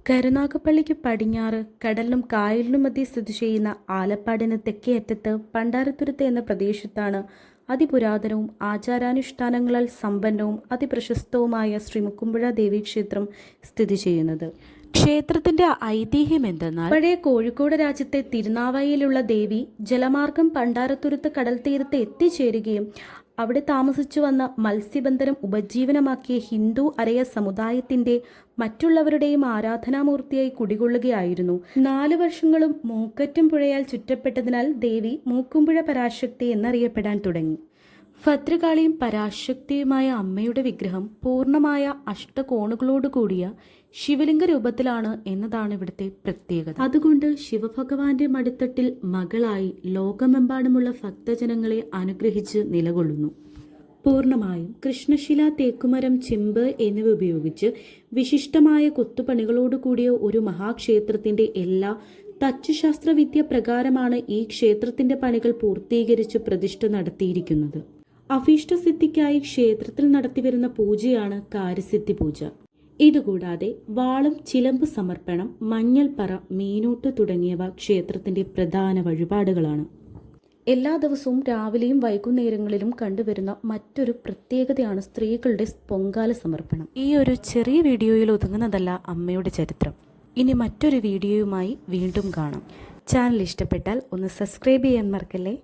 കരുനാഗപ്പള്ളിക്ക് പടിഞ്ഞാറ് കടലിനും കായലിനും മധ്യേ സ്ഥിതി ചെയ്യുന്ന ആലപ്പാടിന് തെക്കേ അറ്റത്ത് പണ്ടാരത്തുരുത്ത് എന്ന പ്രദേശത്താണ് അതിപുരാതനവും ആചാരാനുഷ്ഠാനങ്ങളാൽ സമ്പന്നവും അതിപ്രശസ്തവുമായ ശ്രീ മുക്കുമ്പുഴ ദേവീക്ഷേത്രം സ്ഥിതി ചെയ്യുന്നത്. ക്ഷേത്രത്തിന്റെ ഐതിഹ്യം എന്തെന്നാൽ, പഴയ കോഴിക്കോട് രാജ്യത്തെ തിരുനാവായിലുള്ള ദേവി ജലമാർഗം പണ്ടാരത്തുരുത്ത് കടൽ തീരത്ത് എത്തിച്ചേരുകയും അവിടെ താമസിച്ചു വന്ന മത്സ്യബന്ധനം ഉപജീവനമാക്കിയ ഹിന്ദു അരയ സമുദായത്തിന്റെ മറ്റുള്ളവരുടെയും ആരാധനാമൂർത്തിയായി കുടികൊള്ളുകയായിരുന്നു. 4 വർഷങ്ങളും മൂക്കറ്റും പുഴയാൽ ചുറ്റപ്പെട്ടതിനാൽ ദേവി മൂക്കുംപുഴ പരാശക്തി എന്നറിയപ്പെടാൻ തുടങ്ങി. ഭദ്രകാളിയും പരാശക്തിയുമായ അമ്മയുടെ വിഗ്രഹം പൂർണ്ണമായ അഷ്ടകോണുകളോടുകൂടിയ ശിവലിംഗ രൂപത്തിലാണ് എന്നതാണ് ഇവിടുത്തെ പ്രത്യേകത. അതുകൊണ്ട് ശിവഭഗവാന്റെ മടിത്തട്ടിൽ മകളായി ലോകമെമ്പാടുമുള്ള ഭക്തജനങ്ങളെ അനുഗ്രഹിച്ച് നിലകൊള്ളുന്നു. പൂർണ്ണമായും കൃഷ്ണശില, തേക്കുമരം, ചെമ്പ് എന്നിവ ഉപയോഗിച്ച് വിശിഷ്ടമായ കൊത്തുപണികളോടുകൂടിയ ഒരു മഹാക്ഷേത്രത്തിന്റെ എല്ലാ തച്ചുശാസ്ത്രവിദ്യ പ്രകാരമാണ് ഈ ക്ഷേത്രത്തിന്റെ പണികൾ പൂർത്തീകരിച്ച് പ്രതിഷ്ഠ നടത്തിയിരിക്കുന്നത്. അഭീഷ്ടസിദ്ധിക്കായി ക്ഷേത്രത്തിൽ നടത്തിവരുന്ന പൂജയാണ് കാര്യസിദ്ധി പൂജ. ഇതുകൂടാതെ വാളും ചിലമ്പ് സമർപ്പണം, മഞ്ഞൾപ്പറ, മീനൂട്ട് തുടങ്ങിയവ ക്ഷേത്രത്തിന്റെ പ്രധാന വഴിപാടുകളാണ്. എല്ലാ ദിവസവും രാവിലെയും വൈകുന്നേരങ്ങളിലും കണ്ടുവരുന്ന മറ്റൊരു പ്രത്യേകതയാണ് സ്ത്രീകളുടെ പൊങ്കാല സമർപ്പണം. ഈ ഒരു ചെറിയ വീഡിയോയിൽ ഒതുങ്ങുന്നതല്ല അമ്മയുടെ ചരിത്രം. ഇനി മറ്റൊരു വീഡിയോയുമായി വീണ്ടും കാണാം. ചാനൽ ഇഷ്ടപ്പെട്ടാൽ ഒന്ന് സബ്സ്ക്രൈബ് ചെയ്യാൻ മറക്കല്ലേ.